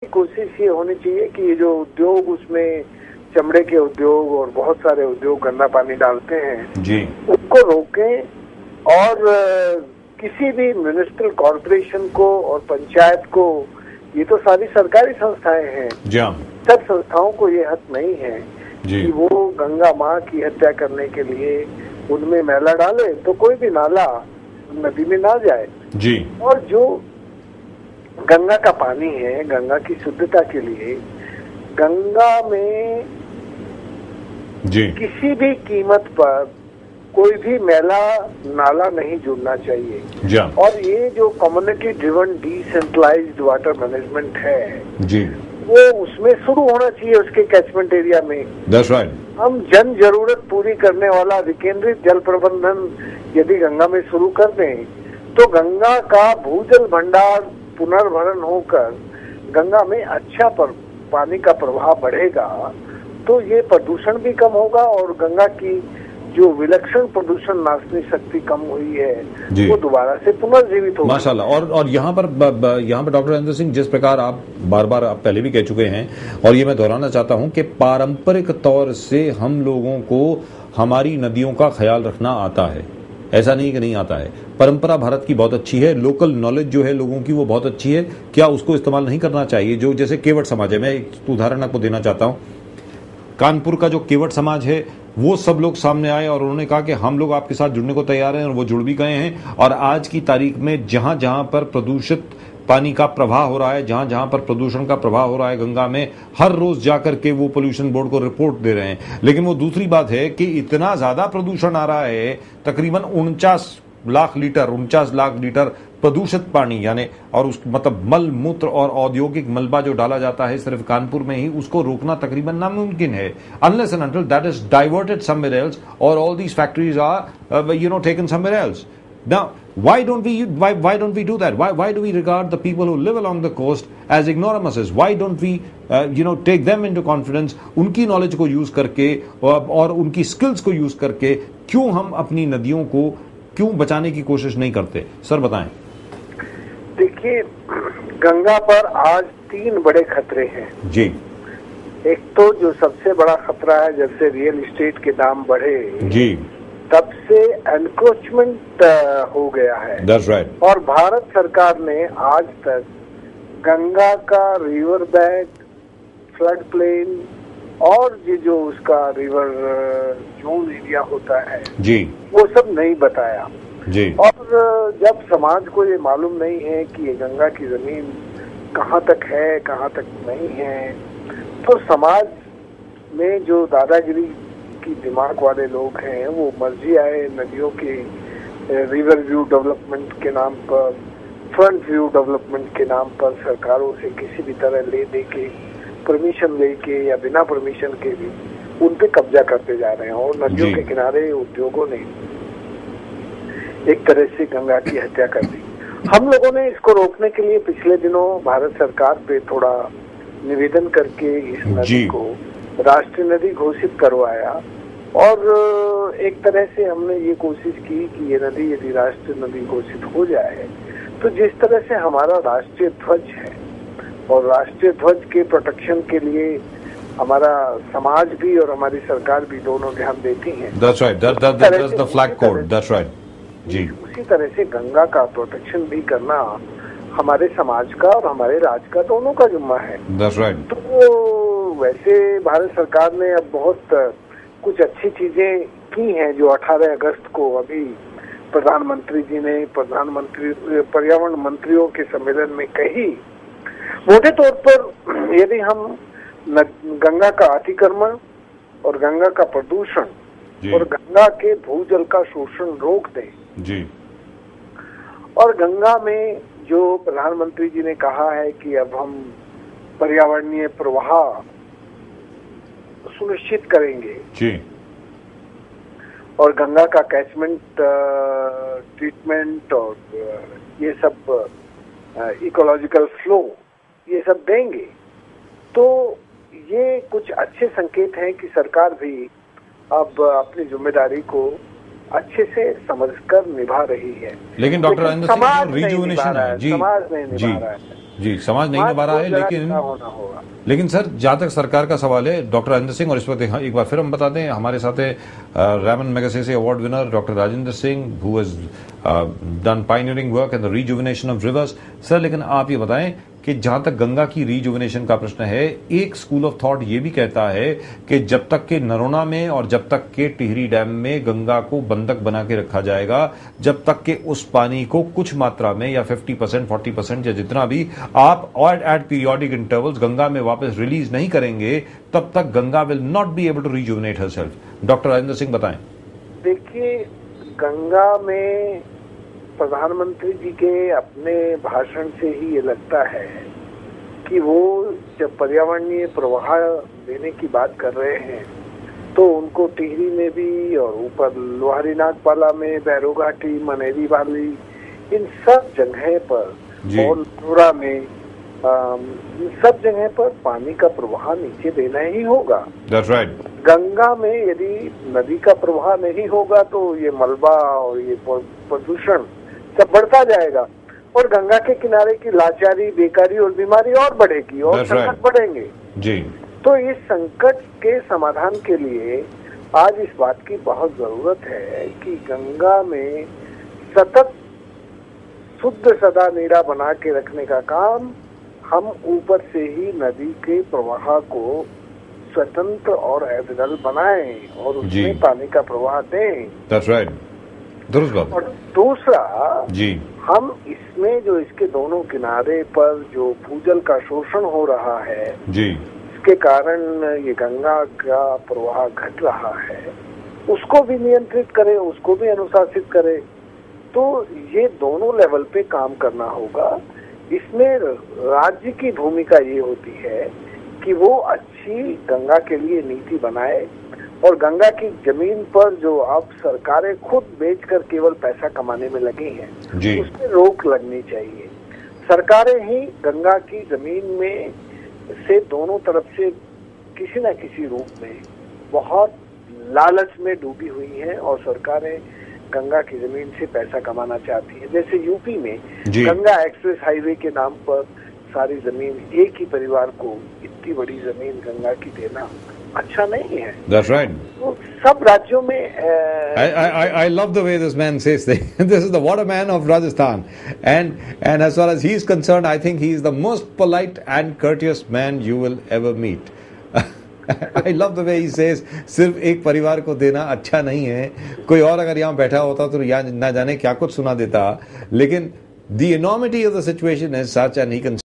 कोशिश ये होनी चाहिए कि ये जो उद्योग, उसमें चमड़े के उद्योग और बहुत सारे उद्योग गंदा पानी डालते हैं जी, उसको रोकें और किसी भी म्युनिसिपल कॉर्पोरेशन को और पंचायत को, ये तो सारी सरकारी संस्थाएं हैं, जी हाँ, सब संस्थाओं को ये हक नहीं है जी, कि वो गंगा माँ की हत्या करने के लिए उनमें मैला डाले। तो कोई भी नाला नदी में ना जाए। जी, और जो गंगा का पानी है, गंगा की शुद्धता के लिए गंगा में जी, किसी भी कीमत पर कोई भी मैला नाला नहीं जुड़ना चाहिए। जी हाँ, और ये जो community driven decentralised water management है जी, वो उसमें शुरू होना चाहिए, उसके कैचमेंट एरिया में। That's right. हम जन जरूरत पूरी करने वाला विकेंद्रित जल प्रबंधन यदि गंगा में शुरू कर दें तो गंगा का भूजल भंडार पुनर्भरण होकर गंगा में अच्छा पानी का प्रवाह बढ़ेगा, तो ये प्रदूषण भी कम होगा और गंगा की जो विलक्षण प्रदूषण नाशनी शक्ति कम हुई है वो दोबारा से पुनर्जीवित होगी। माशाल्लाह। और यहाँ पर डॉक्टर राजेंद्र सिंह, जिस प्रकार आप बार बार आप पहले भी कह चुके हैं और ये मैं दोहराना चाहता हूँ कि पारंपरिक तौर से हम लोगों को हमारी नदियों का ख्याल रखना आता है, ऐसा नहीं कि नहीं आता है। परंपरा भारत की बहुत अच्छी है, लोकल नॉलेज जो है लोगों की वो बहुत अच्छी है। क्या उसको इस्तेमाल नहीं करना चाहिए? जो जैसे केवट समाज है, मैं एक उदाहरण आपको देना चाहता हूँ। कानपुर का जो केवट समाज है वो सब लोग सामने आए और उन्होंने कहा कि हम लोग आपके साथ जुड़ने को तैयार हैं, और वो जुड़ भी गए हैं। और आज की तारीख में जहां जहां पर प्रदूषित पानी का प्रवाह हो रहा है, जहां जहां पर प्रदूषण का प्रवाह हो रहा है गंगा में, हर रोज जाकर के वो पोल्यूशन बोर्ड को रिपोर्ट दे रहे हैं। लेकिन वो दूसरी बात है कि इतना ज्यादा प्रदूषण आ रहा है, तकरीबन 49 लाख लीटर प्रदूषित पानी, यानी और उस मतलब मल मूत्र और औद्योगिक मलबा जो डाला जाता है सिर्फ कानपुर में ही, उसको रोकना तकरीबन नामुमकिन है, unless and until that is diverted somewhere else और all these factories are taken somewhere else. Now, why don't we do that? Why do we regard the people who live along the coast as ignoramuses? Why don't we take them into confidence? उनकी knowledge को use करके और उनकी skills को use करके क्यों हम अपनी नदियों को क्यों बचाने की कोशिश नहीं करते? सर बताएं। देखिए, गंगा पर आज 3 बड़े खतरे हैं जी। एक तो जो सबसे बड़ा खतरा है, जब से रियल एस्टेट के दाम बढ़े जी, तब से एनक्रोचमेंट हो गया है। That's right. और भारत सरकार ने आज तक गंगा का रिवर बैंक, फ्लड प्लेन और ये जो उसका रिवर जोन एरिया होता है जी, वो सब नहीं बताया जी। और जब समाज को ये मालूम नहीं है कि ये गंगा की जमीन कहाँ तक है, कहाँ तक नहीं है, तो समाज में जो दादागिरी की दिमाग वाले लोग हैं वो मर्जी आए नदियों के रिवर व्यू डेवलपमेंट के नाम पर, फ्रंट व्यू डेवलपमेंट के नाम पर सरकारों से किसी भी तरह ले दे के, परमिशन लेके या बिना परमिशन के भी उन पे कब्जा करते जा रहे हैं। और नदियों के किनारे उद्योगों ने एक तरह से गंगा की हत्या कर दी। हम लोगों ने इसको रोकने के लिए पिछले दिनों भारत सरकार पे थोड़ा निवेदन करके इस नदी को राष्ट्रीय नदी घोषित करवाया और एक तरह से हमने ये कोशिश की कि ये नदी यदि राष्ट्रीय नदी घोषित हो जाए तो जिस तरह से हमारा राष्ट्रीय ध्वज है और राष्ट्रीय ध्वज के प्रोटेक्शन के लिए हमारा समाज भी और हमारी सरकार भी दोनों ध्यान देती हैं। That's right. That's the flag code. That's right. जी, उसी तरह से गंगा का प्रोटेक्शन भी करना हमारे समाज का और हमारे राज्य का दोनों का जिम्मा है। That's right. तो वैसे भारत सरकार ने अब बहुत कुछ अच्छी चीजें की हैं जो 18 अगस्त को अभी प्रधानमंत्री जी ने पर्यावरण मंत्रियों के सम्मेलन में कही। मोटे तौर पर यदि हम गंगा का अतिक्रमण और गंगा का प्रदूषण और गंगा के भूजल का शोषण रोक दें जी, और गंगा में जो प्रधानमंत्री जी ने कहा है कि अब हम पर्यावरणीय प्रवाह सुनिश्चित करेंगे जी, और गंगा का कैचमेंट ट्रीटमेंट और ये सब इकोलॉजिकल फ्लो ये सब देंगे, तो ये कुछ अच्छे संकेत हैं कि सरकार भी अब अपनी जिम्मेदारी को अच्छे से समझकर निभा रही है। लेकिन डॉक्टर राजेंद्र सिंह, रिजुविनेशन है जी, समाज नहीं निभा रहा है। जी, समाज नहीं निभा रहा है, लेकिन सर जहां तक सरकार का सवाल है, डॉक्टर राजेंद्र सिंह, और इस वक्त एक बार फिर हम बता दें, हमारे साथ है Ramon Magsaysay award winner doctor Rajendra Singh, who has done pioneering work in the rejuvenation of rivers. Sir, लेकिन आप ये बताएं कि जहां तक गंगा की रीजुविनेशन का प्रश्न है, एक स्कूल ऑफ थॉट ये भी कहता है कि जब तक के नरोना में और जब तक के टिहरी डैम में गंगा को बंधक बना के रखा जाएगा, जब तक के उस पानी को कुछ मात्रा में या 50%, 40% या जितना भी आप एट पीरियोडिक इंटरवल्स गंगा में वापस रिलीज नहीं करेंगे, तब तक Ganga will not be able to rejuvenate herself. Doctor Rajendra Singh बताएं। देखिए, गंगा में प्रधानमंत्री जी के अपने भाषण से ही ये लगता है कि वो जब पर्यावरणीय प्रवाह देने की बात कर रहे हैं तो उनको टिहरी में भी और ऊपर लोहारी नागपाला में, भैरो घाटी, मनेरी वाली, इन सब जगह पर और पूरा में इन सब जगह पर पानी का प्रवाह नीचे देना ही होगा। That's right. गंगा में यदि नदी का प्रवाह नहीं होगा तो ये मलबा और ये प्रदूषण सब बढ़ता जाएगा और गंगा के किनारे की लाचारी, बेकारी और बीमारी और बढ़ेगी और संकट बढ़ेंगे। जी। तो इस संकट के समाधान के लिए आज इस बात की बहुत जरूरत है कि गंगा में सतत शुद्ध सदा नीरा बना के रखने का काम हम ऊपर से ही नदी के प्रवाह को स्वतंत्र और अविरल बनाएं और उसमें पानी का प्रवाह दें। That's right. और दूसरा जी, हम इसमें जो इसके दोनों किनारे पर जो भूजल का शोषण हो रहा है जी, इसके कारण ये गंगा का प्रवाह घट रहा है, उसको भी नियंत्रित करे, उसको भी अनुशासित करे। तो ये दोनों लेवल पे काम करना होगा। इसमें राज्य की भूमिका ये होती है कि वो अच्छी गंगा के लिए नीति बनाए और गंगा की जमीन पर जो अब सरकारें खुद बेचकर केवल पैसा कमाने में लगी हैं, उसमें रोक लगनी चाहिए। सरकारें ही गंगा की जमीन में से दोनों तरफ से किसी न किसी रूप में बहुत लालच में डूबी हुई हैं और सरकारें गंगा की जमीन से पैसा कमाना चाहती है। जैसे यूपी में गंगा एक्सप्रेस हाईवे के नाम पर सारी जमीन एक ही परिवार को इतनी बड़ी जमीन गंगा की देना अच्छा नहीं है। That's right. तो सब राज्यों में I love the way this man says things. This is the waterman of Rajasthan, and as far as he is concerned, I think he is the most polite and courteous man you will ever meet. I love the way he says, सिर्फ एक परिवार को देना अच्छा नहीं है। कोई और अगर यहाँ बैठा होता तो यहाँ ना जाने क्या कुछ सुना देता, लेकिन the enormity of the situation is such and he can